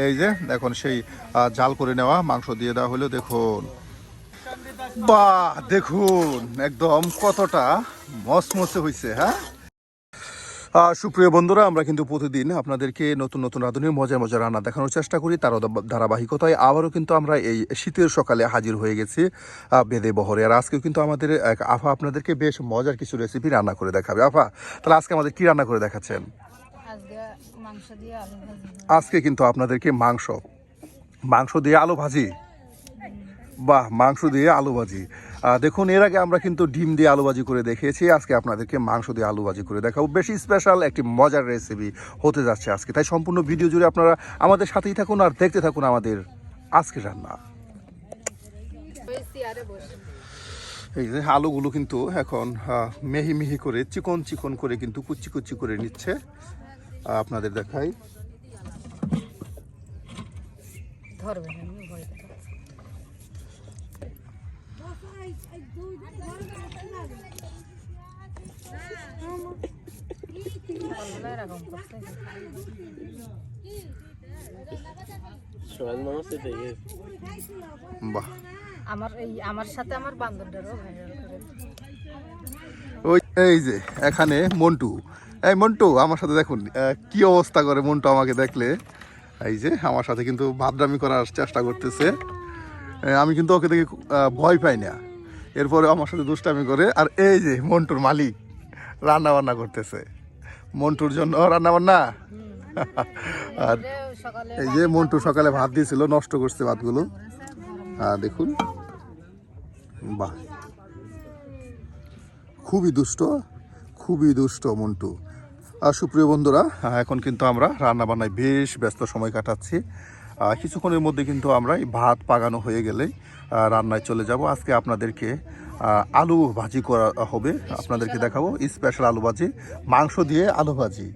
এই যে এখন সেই জাল করে নেওয়া মাংস দিয়ে দেওয়া হলো। দেখুন, বাহ, দেখুন একদম কতটা মসমসে হয়েছে। হ্যাঁ, সুপ্রিয় বন্ধুরা, আমরা কিন্তু প্রতিদিন আপনাদেরকে নতুন নতুন রাঁধুনির মজার মজার রান্না দেখানোর চেষ্টা করি। তার ধারাবাহিকতায় আবারও কিন্তু আমরা এই শীতের সকালে হাজির হয়ে গেছি বেদে বহরে। আর আজকেও কিন্তু আমাদের এক আফা আপনাদেরকে বেশ মজার কিছু রেসিপি রান্না করে দেখাবে। আফা, তাহলে আজকে আমাদের কি রান্না করে দেখাচ্ছেন? আজকে কিন্তু আপনাদেরকে মাংস দিয়ে আলু ভাজি। বাহ, মাংস দিয়ে আলু ভাজি। দেখুন, এর আগে আমরা কিন্তু ডিম দিয়ে আলু ভাজি করে দেখিয়েছি। আজকে আপনাদেরকে মাংস দিয়ে আলু ভাজি করে দেখাবো। বেশি স্পেশাল একটি মজার রেসিপি হতে যাচ্ছে আজকে। তাই সম্পূর্ণ ভিডিও জুড়ে আপনারা আমাদের সাথেই থাকুন আর দেখতে থাকুন আমাদের আজকে রান্না। এই যে আলুগুলো কিন্তু এখন মিহি মিহি করে চিকন চিকন করে কিন্তু কুচি কুচি করে নিচ্ছে। আপনাদের দেখাই। বাহ, আমার সাথে আমার বান্ধবদেরও ভাইরাল করে। ওই এই যে এখানে মন্টু, এই মন্টু আমার সাথে দেখুন কি অবস্থা করে। মন্টু আমাকে দেখলে এই যে আমার সাথে কিন্তু বাদরামি করার চেষ্টা করতেছে। আমি কিন্তু ওকে দেখে ভয় পাই না, এরপরে আমার সাথে দুষ্টামি করে। আর এই যে মন্টুর মালিক রান্না বান্না করতেছে, মন্টুর জন্য রান্না বান্না। আর এই যে মন্টু সকালে ভাত দিয়েছিল, নষ্ট করছে ভাতগুলো। দেখুন, বাহ, খুবই দুষ্ট মন্টু। সুপ্রিয় বন্ধুরা, এখন কিন্তু আমরা রান্না বান্নায় বেশ ব্যস্ত সময় কাটাচ্ছি। কিছুক্ষণের মধ্যে কিন্তু আমরা এই ভাত পাকানো হয়ে গেলেই রান্নায় চলে যাব। আজকে আপনাদেরকে আলু ভাজি করা হবে, আপনাদেরকে দেখাবো স্পেশাল আলু ভাজি, মাংস দিয়ে আলু ভাজি।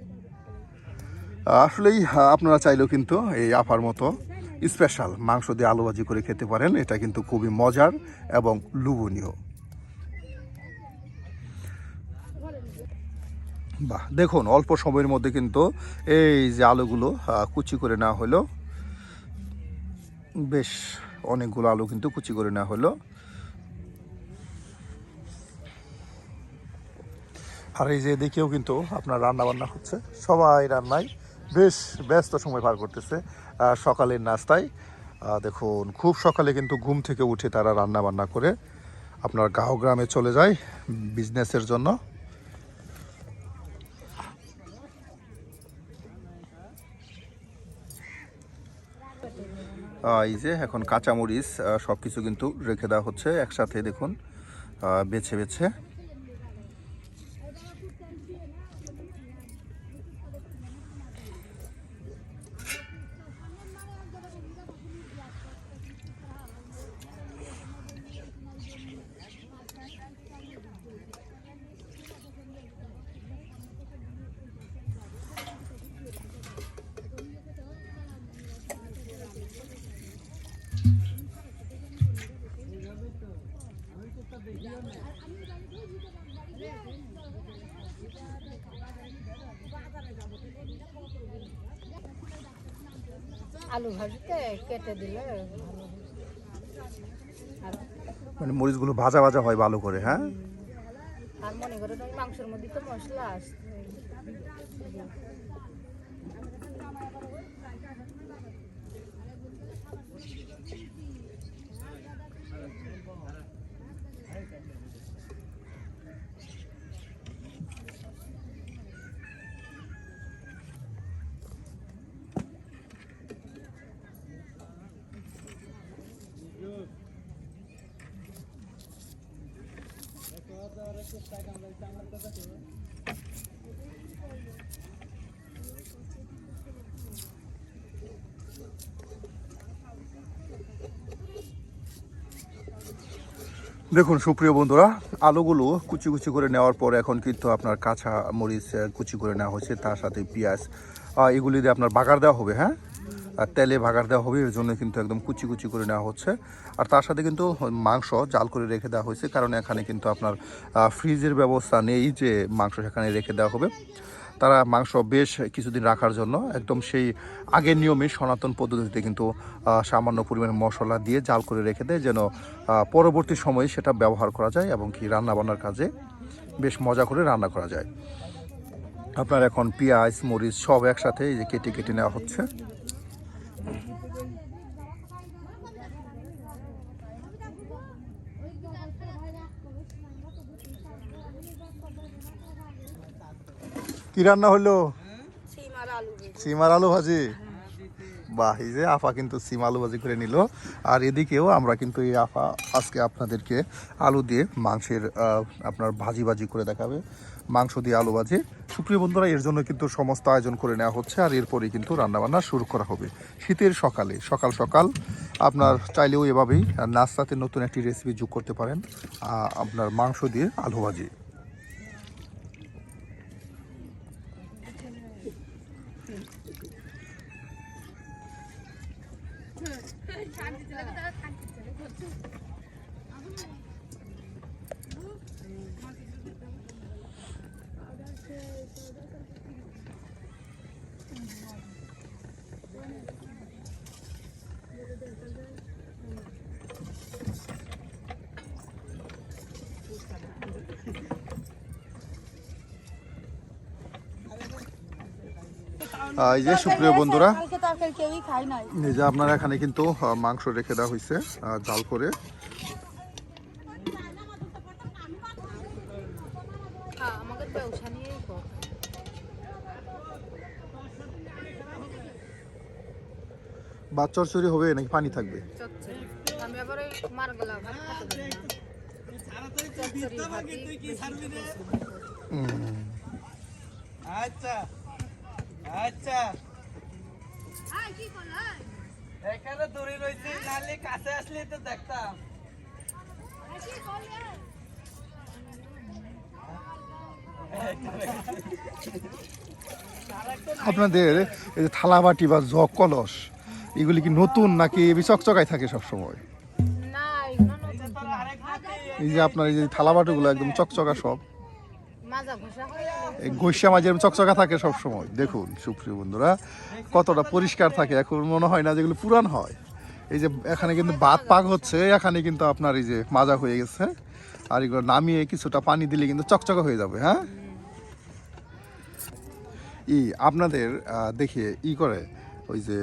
আসলেই আপনারা চাইলেও কিন্তু এই আফার মতো স্পেশাল মাংস দিয়ে আলু ভাজি করে খেতে পারেন। এটা কিন্তু খুবই মজার এবং লোভনীয়। বাহ, দেখুন অল্প সময়ের মধ্যে কিন্তু এই যে আলুগুলো কুচি করে নেওয়া হলো। বেশ অনেকগুলো আলু কিন্তু কুচি করে নেওয়া হলো। আর এই যে এদিকেও কিন্তু আপনার রান্না বান্না হচ্ছে, সবাই রান্নায় বেশ ব্যস্ত সময় পার করতেছে। সকালের নাস্তায় দেখুন, খুব সকালে কিন্তু ঘুম থেকে উঠে তারা রান্না বান্না করে আপনার গাঁও গ্রামে চলে যায় বিজনেসের জন্য। এই যে এখন কাঁচামরিচ সব কিছু কিন্তু রেখে দেওয়া হচ্ছে একসাথে, দেখুন বেছে বেছে। আলু ভাজিতে কেটে দিলে মানে মরিচগুলো ভাজা ভাজা হয় ভালো করে। হ্যাঁ, আর মনে করে মাংসের মধ্যে তো মশলা আসছে। দেখুন সুপ্রিয় বন্ধুরা, আলুগুলো কুচি কুচি করে নেওয়ার পর এখন কিন্তু আপনার কাঁচা মরিচ কুচি করে নেওয়া হয়েছে, তার সাথে পেঁয়াজ এগুলি দিয়ে আপনার বাগার দেওয়া হবে। হ্যাঁ, আর তেলে বাগার দেওয়া হবে, এর জন্য কিন্তু একদম কুচি কুচি করে নেওয়া হচ্ছে। আর তার সাথে কিন্তু মাংস জাল করে রেখে দেওয়া হয়েছে, কারণ এখানে কিন্তু আপনার ফ্রিজের ব্যবস্থা নেই যে মাংস সেখানে রেখে দেওয়া হবে। তারা মাংস বেশ কিছুদিন রাখার জন্য একদম সেই আগের নিয়মে সনাতন পদ্ধতিতে কিন্তু সামান্য পরিমাণে মশলা দিয়ে জাল করে রেখে দেয়, যেন পরবর্তী সময়ে সেটা ব্যবহার করা যায় এবং কি রান্নাবান্নার কাজে বেশ মজা করে রান্না করা যায়। আপনার এখন পেঁয়াজ মরিচ সব একসাথে এই যে কেটে কেটে নেওয়া হচ্ছে। কি রান্না হলো? সিম আর আলু ভাজি। বাহ, এই যে আফা কিন্তু সিম আলু ভাজি করে নিল। আর এদিকেও আমরা কিন্তু এই আফা আজকে আপনাদেরকে আলু দিয়ে মাংসের আপনার ভাজি ভাজি করে দেখাবে, মাংস দিয়ে আলু ভাজি। সুপ্রিয় বন্ধুরা, এর জন্য কিন্তু সমস্ত আয়োজন করে নেওয়া হচ্ছে, আর এরপরেই কিন্তু রান্নাবান্না শুরু করা হবে শীতের সকালে। সকাল সকাল আপনার চাইলেও এভাবেই নাস্তাতে নতুন একটি রেসিপি যোগ করতে পারেন, আপনার মাংস দিয়ে আলু ভাজি। এই যে সুপ্রিয় বন্ধুরা, এই যে আপনার এখানে কিন্তু মাংস রেখে দেওয়া হয়েছে জাল করে। বা চরচড়ি হবে নাকি পানি থাকবে? আচ্ছা আচ্ছা, এখানে দড়ি রয়েছে, নালে কাছে আসলে তো দেখতাম। আপনাদের এই যে থালা বাটি বা জগ কলস এগুলি কি নতুন নাকি চকচকায় থাকে সব সময়? এই যে আপনার এই যে থালা বাটিগুলো একদম চকচকা, সব ঘষা মাঝে চকচকা থাকে সব সময়। দেখুন সুপ্রিয় বন্ধুরা, কতটা পরিষ্কার থাকে। এখন মনে হয় না যেগুলো পুরান হয়। এই যে এখানে কিন্তু ভাত পাক হচ্ছে, এখানে কিন্তু আপনার এই যে মাজা হয়ে গেছে, আর এগুলো নামিয়ে কিছুটা পানি দিলে কিন্তু চকচকা হয়ে যাবে। হ্যাঁ, আপনাদের দেখে করে ওই যে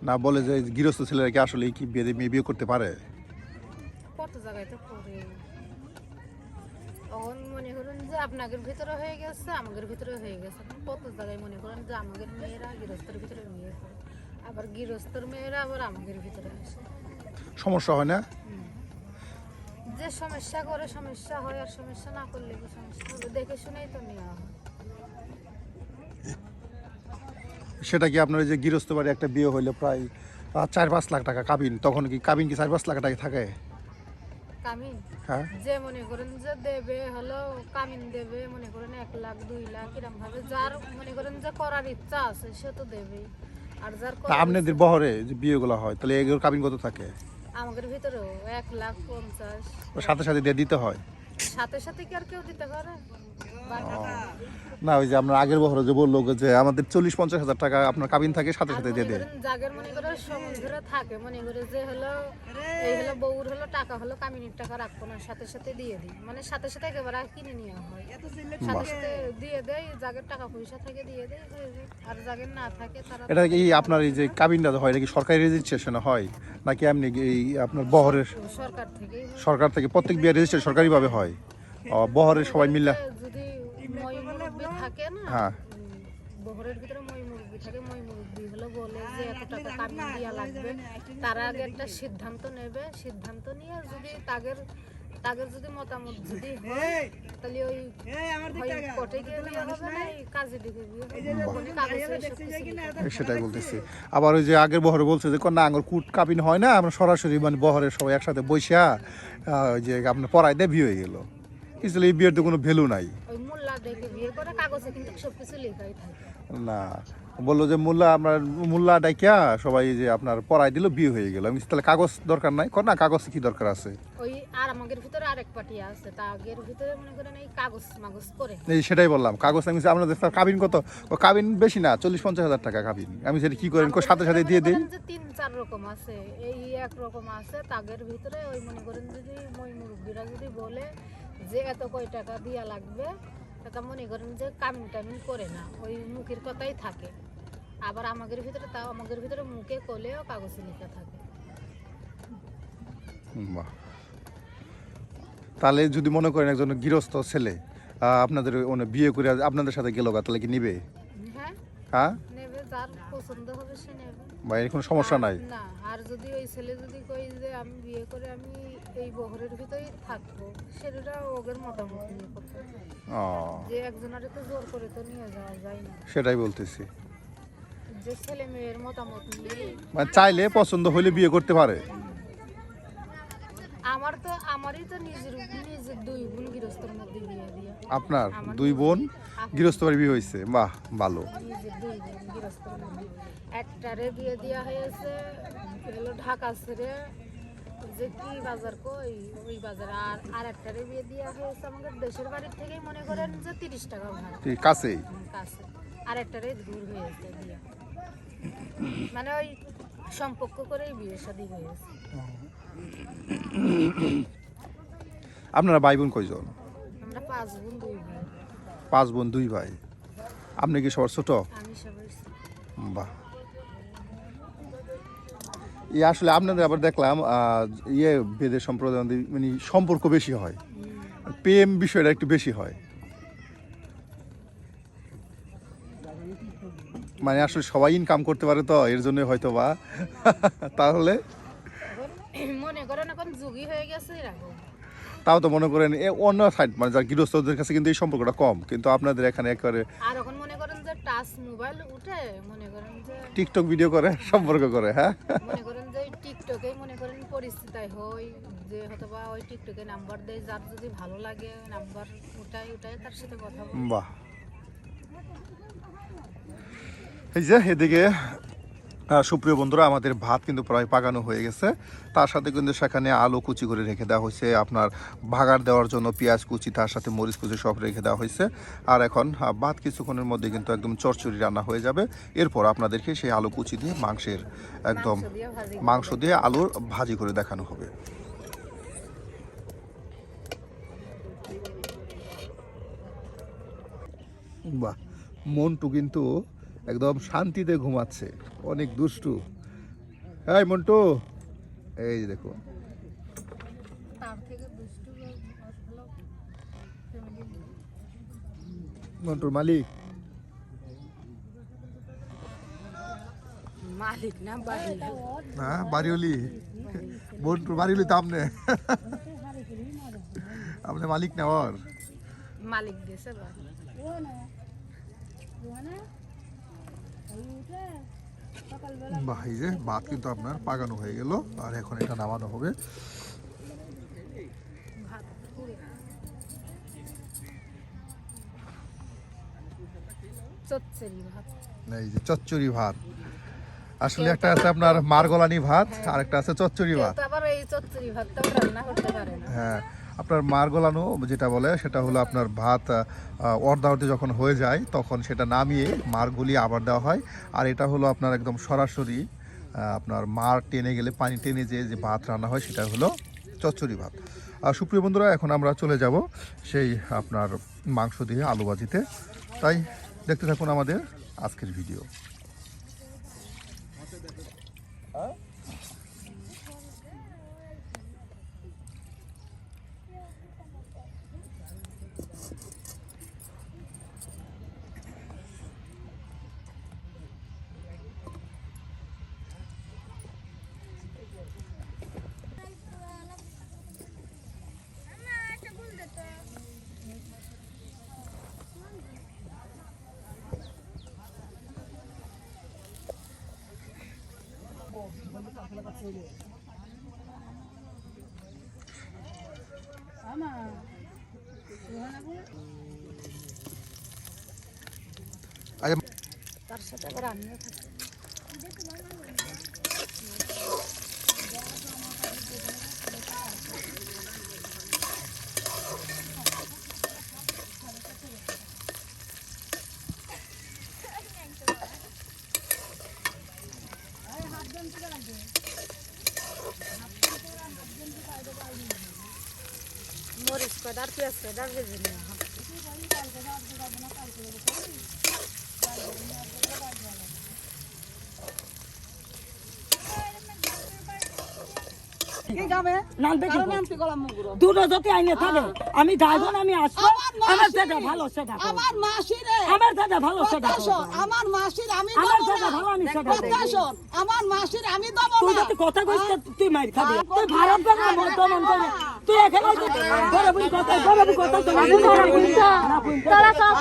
না বলে যে গৃহস্থ ছেলেরা কি আসলে কি মেয়ে বিয়ে করতে পারে? কত জায়গায় তো করে তখন মনে করেন যে আপনাদের ভিতরে হয়ে গেছে, আমাদের ভিতরে হয়ে গেছে। কত জায়গায় মনে করেন যে আমাদের মেয়েরা গৃহস্থের ভিতরে বিয়ে করে, আবার গৃহস্থের মেয়েরা আবার আমাদের ভিতরে আসে। সমস্যা হয় না? যে সমস্যা করে সমস্যা হয়, আর সমস্যা না করলে কি সমস্যা হবে? দেখে শুনেই তো নেওয়া হয়। সেটা কি আপনার যে গৃহস্থ বাড়ি একটা বিয়ে হইলে প্রায় 4-5 লাখ টাকা কাবিন, তখন কি কাবিন কি 4-5 লাখ টাকা থাকে? কামিন হ্যাঁ, যে মনে করেন যে দেবে হলো কামিন দেবে, মনে করেন 1 লাখ 2 লাখ এরকম ভাবে যার মনে করেন যে করার ইচ্ছা আছে সে তো দেবে। আর যার আপনাদের বহরে যে বিয়েগুলো হয় তাহলে এগুলোর কাবিন কত থাকে? আমাদের ভিতরেও 1,50,000 সাথে সাথে দিয়ে দিতে হয়? সাথে সাথে কি আর কেউ দিতে পারে? না, ওই যে আপনার আগের বহরে যে বললো যে আমাদের 40-50 হাজার টাকা আপনার কাবিন থাকে, সাথে সাথে দিয়ে দেয়। জাগের মনে করে সমুদ্রে থাকে, মনে করে যে হলো এই হলো বউর হলো টাকা হলো কামিনীর টাকা রাখবো না, সাথে সাথে দিয়ে দিই, মানে সাথে সাথে একেবারে কিনে নেওয়া হয়, সাথে সাথে দিয়ে দেয়। জাগের টাকা পয়সা থাকে দিয়ে দেয়, আর জাগের না থাকে তারা। এটা কি আপনার এই যে কাবিনটা হয় নাকি সরকারি রেজিস্ট্রেশন হয় নাকি এমনি এই আপনার বহরের? সরকার থেকে প্রত্যেক বিয়ে রেজিস্ট্রেশন সরকারিভাবে হয়? বহরের সবাই মিলে যদি মই মুরব্বি থাকে না, হ্যাঁ, বহরের ভিতরে মই মুরব্বি থাকে, মই মুরব্বি হলো বলে যে এত টাকা কামিন দেওয়া লাগবে, তারা আগে একটা সিদ্ধান্ত নেবে, সিদ্ধান্ত নিয়ে যদি তাদের যদি মতামত যদি হয় তাহলে ওই কোর্টে গিয়ে বিয়ে হবে না, এই কাজে দিকে বিয়ে হবে। সেটাই বলতেছি। আবার ওই যে আগের বহরে বলছে যে না আঙুর কুট কাবিন হয় না, আমরা সরাসরি মানে বহরের সবাই একসাথে বসিয়া ওই যে আপনার পড়ায় দিয়ে বিয়ে হয়ে গেল। আসলে এই বিয়ের তো কোনো ভ্যালু নাই। ওই মোল্লা দেখে বিয়ে করে, কাগজে কিন্তু সবকিছু লেখাই থাকে। না, বললো যে মোল্লা ডাইকা সবাই যে আপনার পড়াই দিল, বিয়ে হয়ে গেল। আমি বলছি, তাহলে কাগজ দরকার নাই? কর না, কাগজ কি দরকার আছে? ওই আর আমাদের ভিতরে আরেক পার্টি আছে, তাগের ভিতরে মনে করেন এই কাগজ মাগজ করে। এই সেটাই বললাম, কাগজ। আমি বলছি, আপনাদের স্যার কাবিন কত? ও কাবিন বেশি না, 40-50 হাজার টাকা কাবিন। আমি সেটা কি করেন, সাথে সাথে দিয়ে দিই। যে 3-4 রকম আছে, এই এক রকম আছে তাগের ভিতরে। ওই মনে করেন যদি মই মুরব্বীরা যদি বলে যে এত কয় টাকা দিয়া লাগবে, তা মনে করেন যে কামিন টামিন করে না, ওই মুখের কথাই থাকে। আবার আমাদের ভিতরে তাও আমাদের ভিতরে মুখে কলেও কাগজে লেখা থাকে। বাহ। তাহলে যদি মনে করেন একজন গৃহস্থ ছেলে আপনাদের বিয়ে করে আপনাদের সাথে গেল, তাহলে কি নিবে? হ্যাঁ, হ্যাঁ, নেবে, যার পছন্দ হবে সে নেবে। ভাই এর কোনো সমস্যা নাই? না, আর যদি ওই ছেলে যদি কই যে আমি বিয়ে করে আমি এই বহরের ভিতরেই থাকবো, সেটা ওদের মতামত নিয়ে করতে হবে। যে একজনের তো জোর করে তো নিয়ে যাওয়া যায় না। সেটাই বলতেছি, যে ছেলে মেয়ের মতামত নিয়ে মানে চাইলে পছন্দ হইলে বিয়ে করতে পারে। আমারই তো নিজের 2 বোন গৃহস্থের মধ্যে বিয়ে দিয়ে। আপনার 2 বোন গৃহস্থ বাড়ি বিয়ে হয়েছে? বাহ, ভালো। নিজের 2 বোন গৃহস্থের মধ্যে, একটারে বিয়ে দেওয়া হয়েছে হলো ঢাকা ছেড়ে, যে কি বাজার কই ওই বাজারে। আর একটারে বিয়ে দেওয়া হয়েছে আমাদের দেশের বাড়ির থেকেই মনে করেন যে 30 টাকা ভাড়া, ঠিক কাছেই। কাছে। আর একটারে দূর হয়েছে বিয়ে, মানে ওই সম্পর্ক করেই বিয়ে শাদী হয়েছে। আপনারা ভাই বোন কয়জন? আমরা 5 বোন 2 ভাই। 5 বোন 2 ভাই। আপনি কি সবার ছোট? আমি সবাই ছোট। বাহ। আসলে আপনাদের আবার দেখলাম বেদের সম্প্রদায় মানে সম্পর্ক বেশি হয়, প্রেম বিষয়টা একটু বেশি হয়। মানে আসলে সবাই ইনকাম করতে পারে তো, এর জন্য হয়তো বা। তাহলে মনে করেন এখন যুগই হয়ে গেছে এরকম। তাও তো মনে করেন অন্য সাইড, মানে যারা গৃহস্থদের কাছে কিন্তু এই সম্পর্কটা কম, কিন্তু আপনাদের এখানে একেবারে আর এখন মনে করেন যে টাচ মোবাইল উঠে মনে করেন যে টিকটক ভিডিও করে সম্পর্ক করে। হ্যাঁ, মনে করেন যে টিকটকে মনে করেন পরিচিত হয়, যে হয়তো বা ওই টিকটকে নাম্বার দেয়, যার যদি ভালো লাগে নাম্বার উঠায় তার সাথে কথা বলে। বাহ। এই যে এদিকে সুপ্রিয় বন্ধুরা, আমাদের ভাত কিন্তু প্রায় পাকানো হয়ে গেছে। তার সাথে কিন্তু সেখানে আলু কুচি করে রেখে দেওয়া হয়েছে, আপনার ভাগার দেওয়ার জন্য পেঁয়াজ কুচি, তার সাথে মরিচ কুচি সব রেখে দেওয়া হয়েছে। আর এখন ভাত কিছুক্ষণের মধ্যে কিন্তু একদম চচ্চড়ি রান্না হয়ে যাবে। এরপর আপনাদেরকে সেই আলু কুচি দিয়ে মাংসের একদম মাংস দিয়ে আলুর ভাজি করে দেখানো হবে। বাহ, মন্টু কিন্তু একদম শান্তিতে ঘুমাচ্ছে, অনেক দুষ্টু। এই মন্টু, এই যে দেখো, তার থেকে দুষ্টু ভালো মন্টুর মালিক। মালিক না বাড়ি, হ্যাঁ, বাড়িওলি। মন্টুর বাড়িওলি তো আপনি। আপনি মালিক না ওর? মালিক গেছে বাড়ি। বাহ, এই যে ভাত কিন্তু আপনার পাকানো হয়ে গেল, আর এখন এটা নামানো হবে। চচ্চড়ি ভাত, এই যে চচ্চড়ি ভাত। আসলে একটা আছে আপনার মারগলানি ভাত, আর একটা আছে চচ্চড়ি ভাত। তো আবার এই চচ্চড়ি ভাতটাও রান্না করতে পারে না। হ্যাঁ, আপনার মারগলানো যেটা বলে সেটা হলো আপনার ভাত অর্ধাবর্তী যখন হয়ে যায় তখন সেটা নামিয়ে মার গলিয়ে আবার দেওয়া হয়। আর এটা হলো আপনার একদম সরাসরি আপনার মার টেনে গেলে, পানি টেনে যে ভাত রান্না হয় সেটা হলো চচ্চড়ি ভাত। আর সুপ্রিয় বন্ধুরা, এখন আমরা চলে যাব সেই আপনার মাংস দিয়ে আলু ভাজিতে। তাই দেখতে থাকুন আমাদের আজকের ভিডিও। তার সাথে আবার আমিও থাকি। মরিচ কয়টা আর পেঁয়াজ কয়টা আর ভেজে নেওয়া হয়। দুটো যদি আইনে থাকে আমি ড্রাইভার, আমি আসবো, আমার যেটা ভালো সেটা করবো। আমার মাসিরে আমার যেটা ভালো সেটা করবো। আমার মাসির আমি আমার দেবো যেটা না। ভালো আমি সেটা কথা করবো। শোন, আমার মাসির আমি দেবো তুই না। যদি কথা কইস তো তুই মার খাবি। তুই ভারত বাংলা মন করে তুই এখানে গরবি কথা তারা সব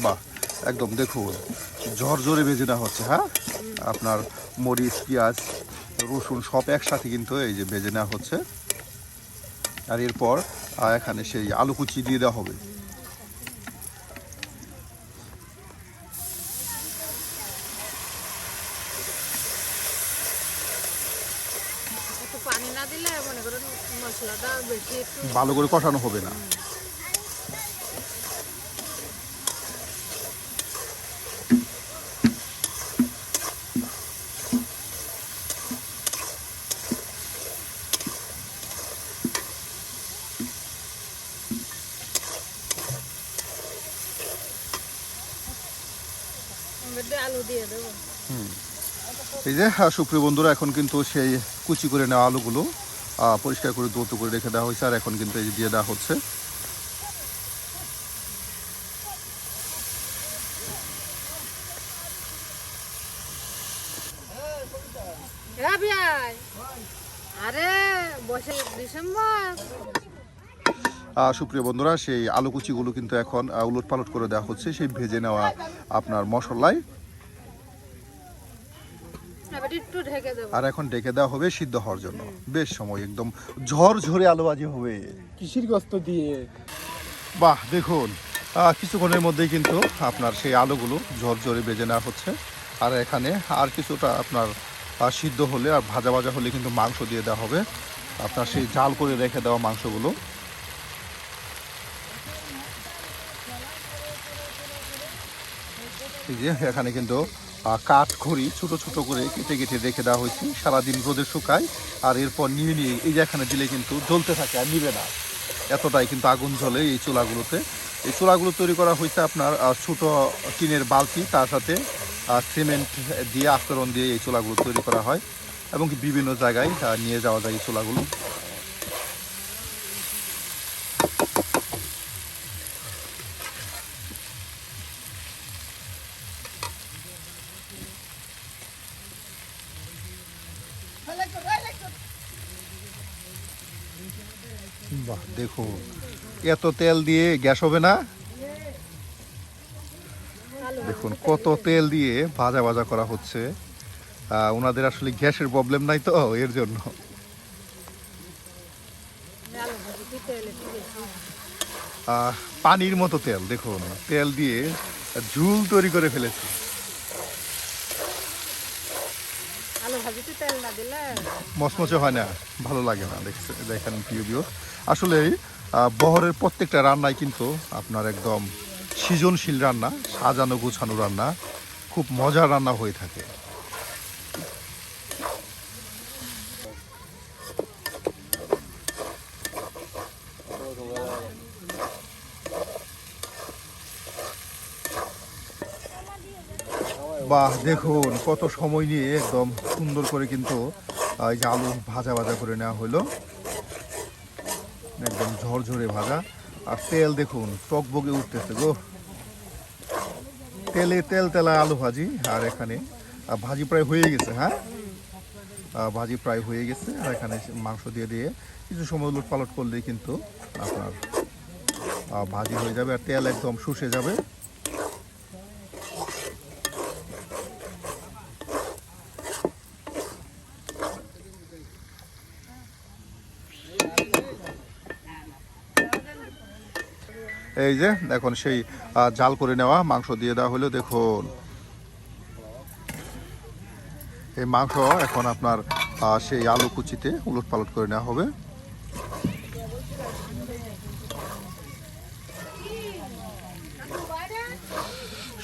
বাহ, একদম দেখুন ঝরঝরে ভেজে নেওয়া হচ্ছে। হ্যাঁ, আপনার মরিচ, পেঁয়াজ, রসুন সব একসাথে কিন্তু এই যে ভেজে নেওয়া হচ্ছে। আর এরপর এখানে সেই আলু কুচি দিয়ে দেওয়া হবে। একটু পানি না দিলে মনে করেন মশলাটা বেশি একটু ভালো করে কষানো হবে না। আলু দিয়ে দেবো। এই যে সুপ্রিয় বন্ধুরা, এখন কিন্তু সেই কুচি করে নেওয়া আলুগুলো পরিষ্কার করে ধৌত করে রেখে দেওয়া হয়েছে। আর এখন কিন্তু এই যে দিয়ে দেওয়া হচ্ছে। রাবিয়াই আরে বসে ডিসেম্বর। সুপ্রিয় বন্ধুরা, সেই আলু কুচিগুলো কিন্তু এখন উলট পালট করে দেওয়া হচ্ছে সেই ভেজে নেওয়া আপনার মশলায়। একটু ঢেকে দেবো। আর এখন ডেকে দেওয়া হবে সিদ্ধ হওয়ার জন্য। বেশ সময় একদম ঝরঝরে আলু ভাজি হবে কিসির গোস্ত দিয়ে। বাহ, দেখুন কিছুক্ষণের মধ্যেই কিন্তু আপনার সেই আলুগুলো ঝরঝরে ভেজে নেওয়া হচ্ছে। আর এখানে আর কিছুটা আপনার সিদ্ধ হলে আর ভাজা ভাজা হলে কিন্তু মাংস দিয়ে দেওয়া হবে, আপনার সেই জাল করে রেখে দেওয়া মাংসগুলো। এই যে এখানে কিন্তু কাঠ খড়ি ছোট ছোট করে কেটে কেটে রেখে দেওয়া হয়েছে, সারাদিন রোদে শুকায়। আর এরপর নিয়ে নিয়ে এই যে এখানে দিলে কিন্তু জ্বলতে থাকে আর নিবে না, এতটাই কিন্তু আগুন জ্বলে এই চুলাগুলোতে। এই চুলাগুলো তৈরি করা হয়েছে আপনার ছোট টিনের বালতি, তার সাথে সিমেন্ট দিয়ে আস্তরণ দিয়ে এই চুলাগুলো তৈরি করা হয় এবং কি বিভিন্ন জায়গায় নিয়ে যাওয়া যায় এই চুলাগুলো। বাহ, দেখুন এত তেল দিয়ে গ্যাস হবে না। দেখুন কত তেল দিয়ে ভাজা ভাজা করা হচ্ছে। ওনাদের আসলে গ্যাসের প্রবলেম নাই তো, এর জন্য। পানির মতো তেল, দেখুন তেল দিয়ে ঝুল তৈরি করে ফেলেছে। আলু ভাজিতে তেল না দিলে মচমচে হয় না, ভালো লাগে না। দেখেন প্রিয় ভিউয়ার, আসলে বহরের প্রত্যেকটা রান্নাই কিন্তু আপনার একদম সৃজনশীল রান্না, সাজানো গোছানো রান্না, খুব মজার রান্না হয়ে থাকে। বাহ দেখুন কত সময় নিয়ে একদম সুন্দর করে কিন্তু এই যে আলু ভাজা ভাজা করে নেওয়া হলো, একদম ঝরঝরে ভাজা। আর তেল দেখুন টকবগে উঠতেছে গো, তেলে তেল তেলা আলু ভাজি। আর এখানে ভাজি প্রায় হয়ে গেছে, হ্যাঁ ভাজি প্রায় হয়ে গেছে। আর এখানে মাংস দিয়ে দিয়ে কিছু সময় উলট পালট করলেই কিন্তু আপনার ভাজি হয়ে যাবে আর তেল একদম শুষে যাবে। এই যে এখন সেই জাল করে নেওয়া মাংস দিয়ে দেওয়া হলো। দেখুন এই মাংস এখন আপনার সেই আলু কুচিতে উলট পালট করে নেওয়া হবে।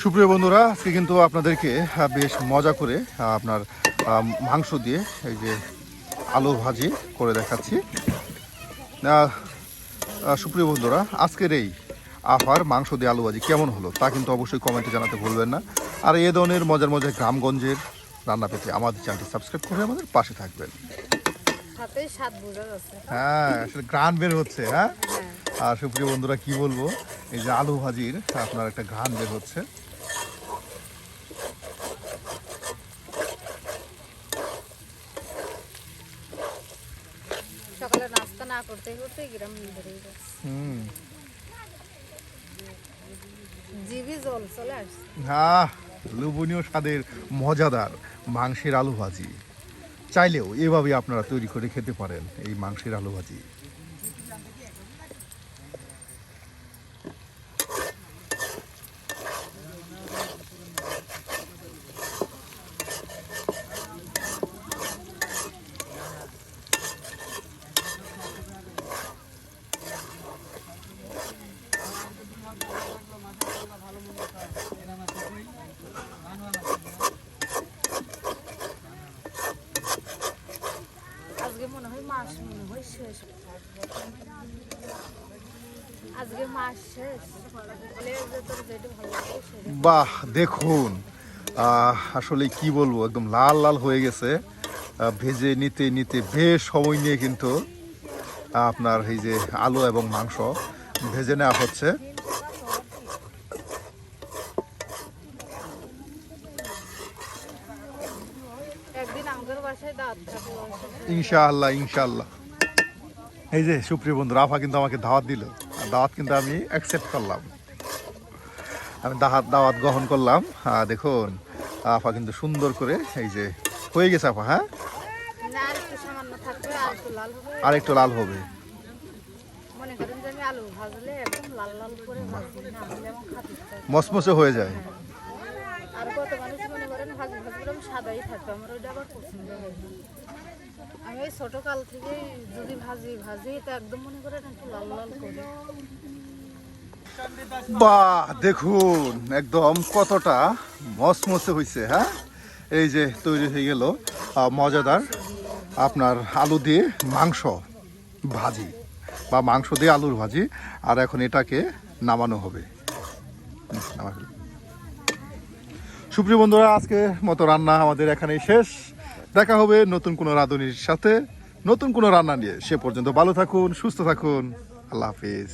সুপ্রিয় বন্ধুরা, আজকে কিন্তু আপনাদেরকে বেশ মজা করে আপনার মাংস দিয়ে এই যে আলু ভাজি করে দেখাচ্ছি। সুপ্রিয় বন্ধুরা, আজকের এই আফার মাংস দিয়ে আলু ভাজি কেমন হলো তা কিন্তু অবশ্যই কমেন্টে জানাতে ভুলবেন না। আর এই ধরনের মজার মজার গ্রামগঞ্জের রান্না পেতে আমাদের চ্যানেলটি সাবস্ক্রাইব করে আমাদের পাশে থাকবেন। হাতে স্বাদ বোঝা যাচ্ছে। হ্যাঁ আসলে ঘ্রাণ বের হচ্ছে। হ্যাঁ আর সুপ্রিয় বন্ধুরা কি বলবো, এই যে আলু ভাজির আপনার একটা ঘ্রাণ বের হচ্ছে। সকালে নাস্তা না করতে করতে গ্রাম ধরে যাচ্ছে, জিভে জল চলে আসছে। হ্যাঁ লোভনীয় স্বাদের মজাদার মাংসের আলু ভাজি চাইলেও এভাবে আপনারা তৈরি করে খেতে পারেন। এই মাংসের আলু ভাজি আজকে মনে হয় মাস মনে হয় শেষ, আজকে মাস শেষ। তোর যেটা ভালো লাগে সেটা। বাহ দেখুন আসলে কি বলবো, একদম লাল লাল হয়ে গেছে। ভেজে নিতে নিতে বেশ সময় নিয়ে কিন্তু আপনার এই যে আলু এবং মাংস ভেজে নেওয়া হচ্ছে। একদিন আমাদের বাসায় দাঁত থাকে। ইনশাআল্লাহ ইনশাআল্লাহ। এই যে সুপ্রিয় বন্ধুরা, আফা কিন্তু আমাকে দাওয়াত দিল, দাওয়াত কিন্তু আমি অ্যাকসেপ্ট করলাম, আমি দাওয়াত গ্রহণ করলাম। দেখুন আফা কিন্তু সুন্দর করে এই যে হয়ে গেছে আফা। হ্যাঁ না আর একটু সামান্য থাকবে, আর একটু লাল হবে। আর একটু লাল হবে। মনে করেন যে আমি আলু ভাজলে একদম লাল লাল করে ভাজি না হলে এবং খাতে মসমসে হয়ে যায়। আর কত মানুষ মনে করেন ভাজি ভাজি করে সাদাই থাকবে, আমার ওইটা আবার পছন্দ হয় না। আমি ওই ছোট কাল থেকে যদি ভাজি এটা একদম মনে করেন একটু লাল লাল করে। বাহ দেখুন একদম কতটা মসমসে হয়েছে। হ্যাঁ এই যে তৈরি হয়ে গেল মজাদার আপনার আলু দিয়ে মাংস ভাজি বা মাংস দিয়ে আলুর ভাজি। আর এখন এটাকে নামানো হবে। সুপ্রিয় বন্ধুরা, আজকে মতো রান্না আমাদের এখানেই শেষ। দেখা হবে নতুন কোনো রাঁধুনির সাথে, নতুন কোনো রান্না নিয়ে। সে পর্যন্ত ভালো থাকুন, সুস্থ থাকুন। আল্লাহ হাফিজ।